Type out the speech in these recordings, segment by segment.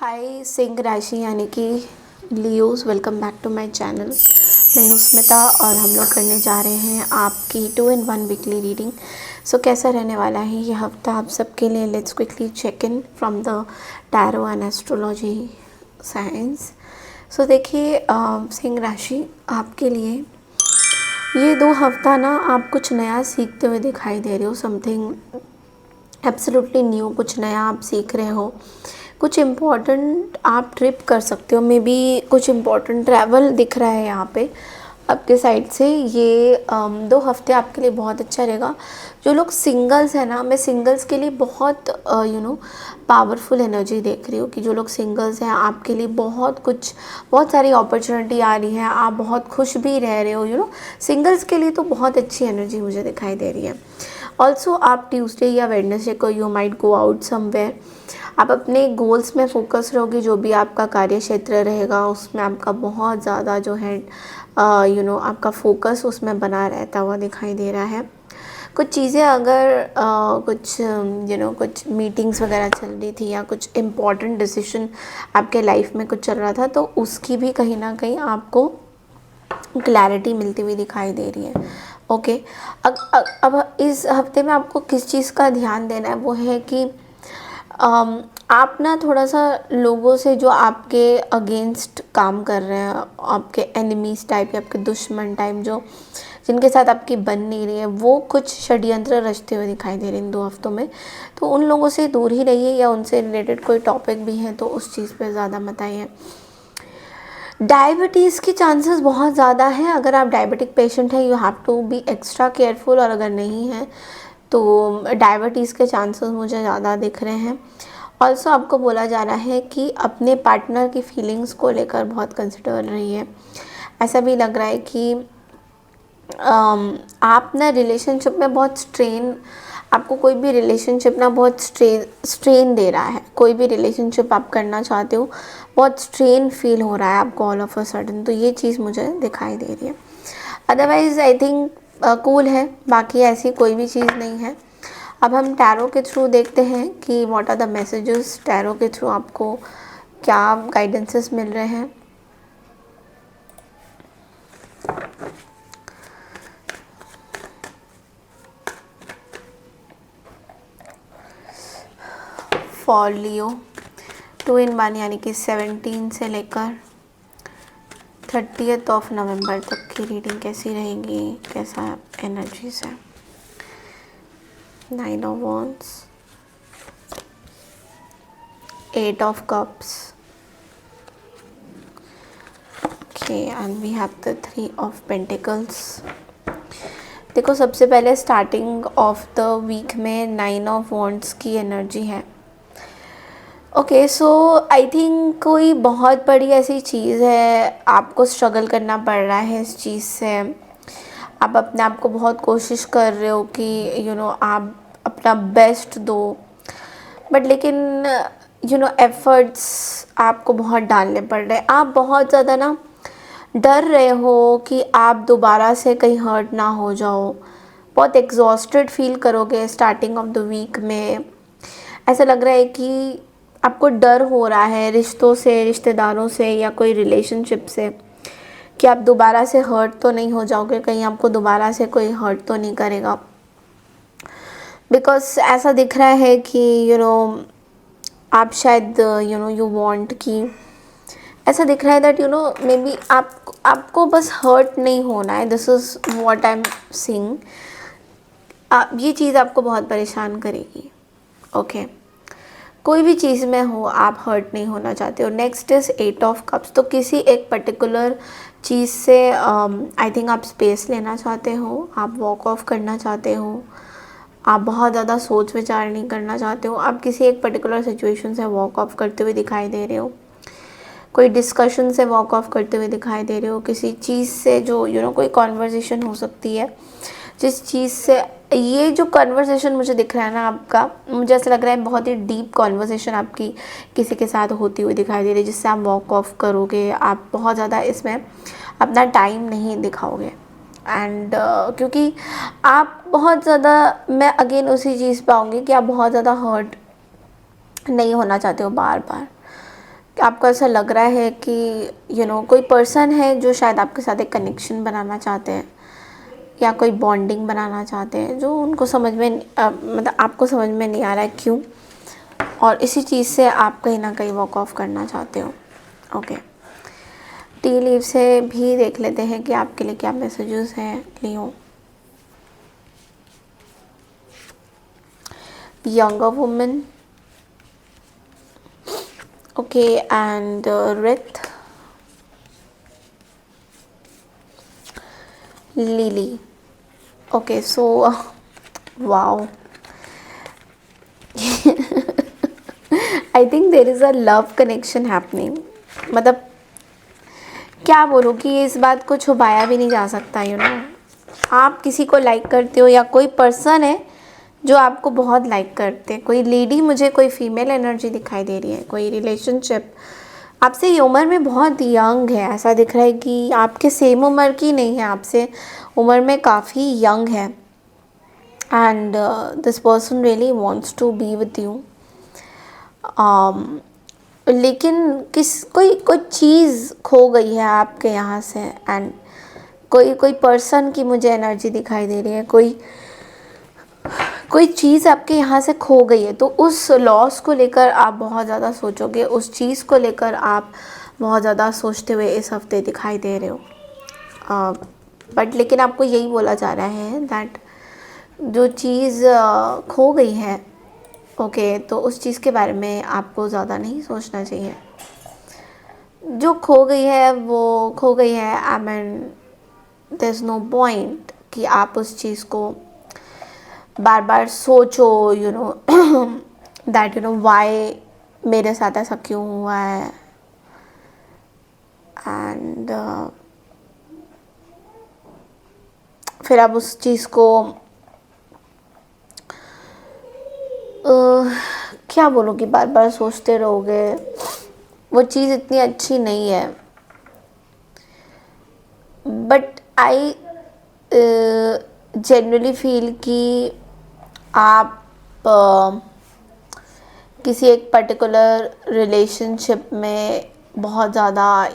हाय सिंह राशि यानी कि Leos, welcome back to my channel. मैं हूँ स्मिता और हम लोग करने जा रहे हैं आपकी 2-in-1 वीकली रीडिंग। सो कैसा रहने वाला है ये हफ्ता आप सबके लिए। Let's quickly check in from the tarot and astrology science. So देखिए सिंह राशि, आपके लिए ये 2 हफ्ता ना आप कुछ नया सीखते हुए दिखाई दे रहे हो। समथिंग एब्सोल्युटली न्यू, कुछ नया आप सीख रहे हो। कुछ इम्पॉर्टेंट आप ट्रिप कर सकते हो, मे बी कुछ इम्पॉर्टेंट ट्रैवल दिख रहा है यहाँ पे आपके साइड से। ये 2 हफ्ते आपके लिए बहुत अच्छा रहेगा। जो लोग सिंगल्स हैं ना, मैं सिंगल्स के लिए बहुत पावरफुल एनर्जी देख रही हूँ कि जो लोग सिंगल्स हैं आपके लिए बहुत सारी अपॉर्चुनिटी आ रही है। आप बहुत खुश भी रह रहे हो। सिंगल्स के लिए तो बहुत अच्छी एनर्जी मुझे दिखाई दे रही है। ऑल्सो आप ट्यूसडे या वेडनेसडे को you might go out somewhere. आप अपने गोल्स में फोकस रहोगे। जो भी आपका कार्य क्षेत्र रहेगा उसमें आपका बहुत ज़्यादा जो है आपका फोकस उसमें बना रहता हुआ दिखाई दे रहा है। कुछ चीज़ें अगर कुछ मीटिंग्स वगैरह चल रही थी या कुछ इम्पॉर्टेंट डिसीजन आपके लाइफ में कुछ चल रहा था, तो उसकी भी कहीं ना कहीं आपको क्लैरिटी मिलती हुई दिखाई दे रही है। ओके, अब इस हफ्ते में आपको किस चीज़ का ध्यान देना है वो है कि आप ना थोड़ा सा लोगों से जो आपके अगेंस्ट काम कर रहे हैं, आपके एनिमीज़ टाइप या आपके दुश्मन टाइप, जो जिनके साथ आपकी बन नहीं रही है, वो कुछ षड्यंत्र रचते हुए दिखाई दे रहे हैं इन 2 हफ्तों में। तो उन लोगों से दूर ही रहिए, या उनसे रिलेटेड कोई टॉपिक भी है तो उस चीज़ पे ज़्यादा मत आइए। डायबिटीज़ के चांसेस बहुत ज़्यादा हैं। अगर आप डायबिटिक पेशेंट हैं, you have to be extra careful, और अगर नहीं है तो डायबिटीज़ के चांसेस मुझे ज़्यादा दिख रहे हैं। ऑल्सो आपको बोला जा रहा है कि अपने पार्टनर की फीलिंग्स को लेकर बहुत कंसिडर रहिए। ऐसा भी लग रहा है कि आप ना रिलेशनशिप में बहुत आपको कोई भी रिलेशनशिप ना बहुत स्ट्रेन दे रहा है। कोई भी रिलेशनशिप आप करना चाहते हो, बहुत स्ट्रेन फील हो रहा है आपको ऑल ऑफ अ सडन। तो ये चीज़ मुझे दिखाई दे रही है। अदरवाइज़ आई थिंक कूल है, बाकी ऐसी कोई भी चीज़ नहीं है। अब हम टैरो के थ्रू देखते हैं कि what are the messages. Tarot के थ्रू आपको क्या गाइडेंसेस मिल रहे हैं। फॉर लियो 2-in-1 यानी कि 17 से लेकर 30 नवंबर तक की रीडिंग कैसी रहेगी, कैसा एनर्जीज है। 9 of wands, 8 of cups, okay, and we have the 3 of pentacles. देखो, सबसे पहले स्टार्टिंग ऑफ द वीक में 9 ऑफ वॉन्ड्स की एनर्जी है। ओके, सो आई थिंक कोई बहुत बड़ी ऐसी चीज़ है, आपको स्ट्रगल करना पड़ रहा है इस चीज़ से। आप अपने आप को बहुत कोशिश कर रहे हो कि आप अपना बेस्ट दो, बट लेकिन एफर्ट्स आपको बहुत डालने पड़ रहे हैं। आप बहुत ज़्यादा ना डर रहे हो कि आप दोबारा से कहीं हर्ट ना हो जाओ। बहुत एग्जॉस्टेड फील करोगे स्टार्टिंग ऑफ द वीक में। ऐसा लग रहा है कि आपको डर हो रहा है रिश्तों से, रिश्तेदारों से, या कोई रिलेशनशिप से, कि आप दोबारा से हर्ट तो नहीं हो जाओगे, कहीं आपको दोबारा से कोई हर्ट तो नहीं करेगा। बिकॉज ऐसा दिख रहा है कि आप शायद यू वांट कि, ऐसा दिख रहा है दैट मे बी आपको बस हर्ट नहीं होना है। This is what I am seeing. ये चीज़ आपको बहुत परेशान करेगी। ओके, कोई भी चीज़ में हो आप हर्ट नहीं होना चाहते हो। Next is 8 of cups. तो किसी एक पर्टिकुलर चीज़ से आई थिंक आप स्पेस लेना चाहते हो, आप वॉक ऑफ करना चाहते हो, आप बहुत ज़्यादा सोच विचार नहीं करना चाहते हो। आप किसी एक पर्टिकुलर सिचुएशन से वॉक ऑफ करते हुए दिखाई दे रहे हो। कोई डिस्कशन से वॉक ऑफ करते हुए दिखाई दे रहे हो। किसी चीज़ से जो कोई कॉन्वर्जेसन हो सकती है, जिस चीज़ से ये जो कन्वर्सेशन मुझे दिख रहा है ना आपका, मुझे ऐसा लग रहा है बहुत ही डीप कॉन्वर्सेशन आपकी किसी के साथ होती हुई दिखाई दे रही है, जिससे आप वॉक ऑफ करोगे। आप बहुत ज़्यादा इसमें अपना टाइम नहीं दिखाओगे। एंड क्योंकि आप बहुत ज़्यादा, मैं अगेन उसी चीज़ पे आऊँगी कि आप बहुत ज़्यादा हर्ट नहीं होना चाहते हो बार बार। आपको ऐसा लग रहा है कि कोई पर्सन है जो शायद आपके साथ एक कनेक्शन बनाना चाहते हैं या कोई बॉन्डिंग बनाना चाहते हैं, जो उनको समझ में मतलब आपको समझ में नहीं आ रहा है क्यों, और इसी चीज़ से आप कहीं ना कहीं वॉक ऑफ करना चाहते हो। ओके, टी लीव से भी देख लेते हैं कि आपके लिए क्या मैसेजेस हैं लियो। younger woman, okay, and Rith, Lily, okay, so wow, I think there is a love connection happening। मतलब क्या बोलूँ कि इस बात को छुपाया भी नहीं जा सकता, आप किसी को लाइक करते हो या कोई पर्सन है जो आपको बहुत लाइक करते हैं। कोई लेडी, मुझे कोई फीमेल एनर्जी दिखाई दे रही है, कोई रिलेशनशिप आपसे ये उम्र में बहुत यंग है। ऐसा दिख रहा है कि आपके सेम उम्र की नहीं है, आपसे उम्र में काफ़ी यंग है। And this person really wants to be with you. लेकिन कोई चीज़ खो गई है आपके यहाँ से, एंड कोई पर्सन की मुझे एनर्जी दिखाई दे रही है, कोई चीज़ आपके यहाँ से खो गई है। तो उस लॉस को लेकर आप बहुत ज़्यादा सोचोगे, उस चीज़ को लेकर आप बहुत ज़्यादा सोचते हुए इस हफ्ते दिखाई दे रहे हो। बट लेकिन आपको यही बोला जा रहा है दैट जो चीज़ खो गई है, ओके, तो उस चीज़ के बारे में आपको ज़्यादा नहीं सोचना चाहिए। जो खो गई है वो खो गई है। I mean there is no point कि आप उस चीज़ को बार बार सोचो, दैट वाई मेरे साथ ऐसा क्यों हुआ है। एंड फिर आप उस चीज़ को क्या बोलूँ कि बार बार सोचते रहोगे, वो चीज़ इतनी अच्छी नहीं है। बट आई जनरली फील कि आप किसी एक पर्टिकुलर रिलेशनशिप में बहुत ज़्यादा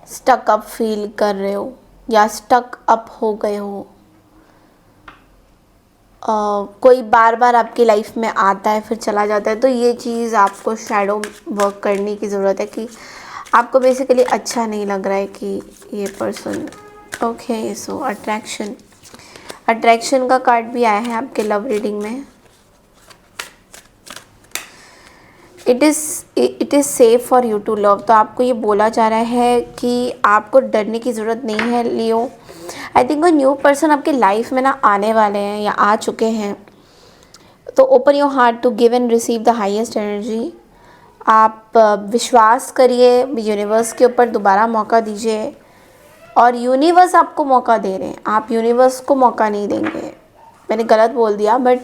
स्टक अप फील कर रहे हो या स्टक अप हो गए हो। कोई बार बार आपकी लाइफ में आता है फिर चला जाता है, तो ये चीज़ आपको शैडो वर्क करने की ज़रूरत है कि आपको बेसिकली अच्छा नहीं लग रहा है कि ये पर्सन। ओके, सो अट्रैक्शन का कार्ड भी आया है आपके लव रीडिंग में। It is safe for you to love. तो आपको ये बोला जा रहा है कि आपको डरने की ज़रूरत नहीं है लियो। आई थिंक कोई न्यू पर्सन आपके लाइफ में ना आने वाले हैं या आ चुके हैं। तो open your heart to give and receive the highest energy. आप विश्वास करिए यूनिवर्स के ऊपर, दोबारा मौका दीजिए, और यूनिवर्स आपको मौका दे रहे हैं, आप यूनिवर्स को मौका नहीं देंगे। मैंने गलत बोल दिया, बट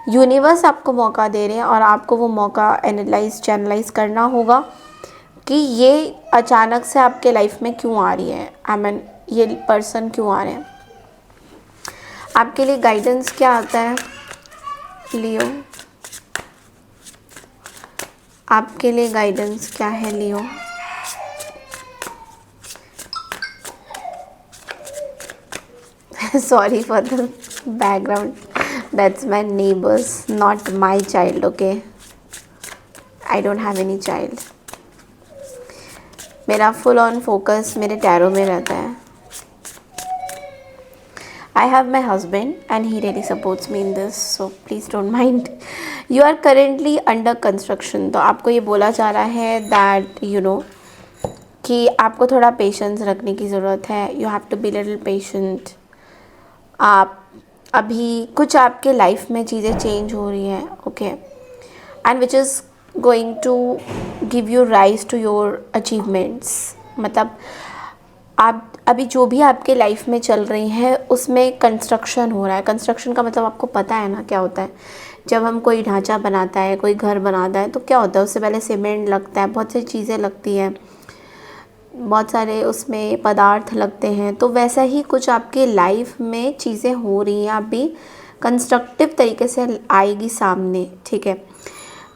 यूनिवर्स आपको मौका दे रहे हैं और आपको वो मौका चैनलाइज करना होगा कि ये अचानक से आपके लाइफ में क्यों आ रही है। आई मीन ये पर्सन क्यों आ रहे हैं। आपके लिए गाइडेंस क्या आता है लियो? आपके लिए गाइडेंस क्या है लियो? Sorry for the background, that's my neighbors, not my child, okay? I don't have any child। मेरा फुल ऑन फोकस मेरे टैरो में रहता है। I have my husband and he really supports me in this, so please don't mind। You are currently under construction। तो आपको ये बोला जा रहा है that कि आपको थोड़ा पेशेंस रखने की ज़रूरत है। You have to be little patient। आप अभी कुछ आपके लाइफ में चीज़ें चेंज हो रही हैं, okay, and which is going to give you rise to your achievements. मतलब आप अभी जो भी आपके लाइफ में चल रही हैं उसमें कंस्ट्रक्शन हो रहा है। कंस्ट्रक्शन का मतलब आपको पता है ना क्या होता है। जब हम कोई ढांचा बनाता है, कोई घर बनाता है, तो क्या होता है, उससे पहले सीमेंट लगता है, बहुत सी चीज़ें लगती हैं, बहुत सारे उसमें पदार्थ लगते हैं। तो वैसा ही कुछ आपके लाइफ में चीज़ें हो रही हैं, अभी कंस्ट्रक्टिव तरीके से आएगी सामने, ठीक है।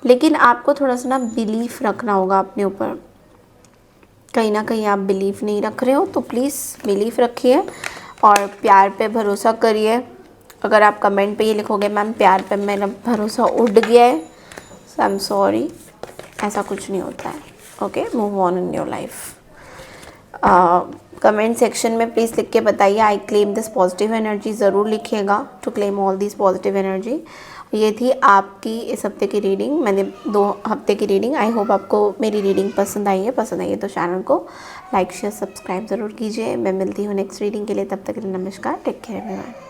लेकिन आपको थोड़ा सा ना बिलीफ रखना होगा अपने ऊपर। कहीं ना कहीं आप बिलीफ नहीं रख रहे हो तो प्लीज़ बिलीफ रखिए और प्यार पे भरोसा करिए। अगर आप कमेंट पे ये लिखोगे मैम प्यार पे मेरा भरोसा उड़ गया है, सो आई एम सॉरी, ऐसा कुछ नहीं होता है। Okay, move on in your life. Comment section में प्लीज़ लिख के बताइए I claim this positive energy, ज़रूर लिखिएगा to claim all this positive energy. ये थी आपकी इस हफ्ते की रीडिंग। मैंने 2 हफ्ते की रीडिंग, आई होप आपको मेरी रीडिंग पसंद आई है तो चैनल को लाइक शेयर सब्सक्राइब ज़रूर कीजिए। मैं मिलती हूँ नेक्स्ट रीडिंग के लिए, तब तक के लिए नमस्कार, टेक केयर एवरीवन।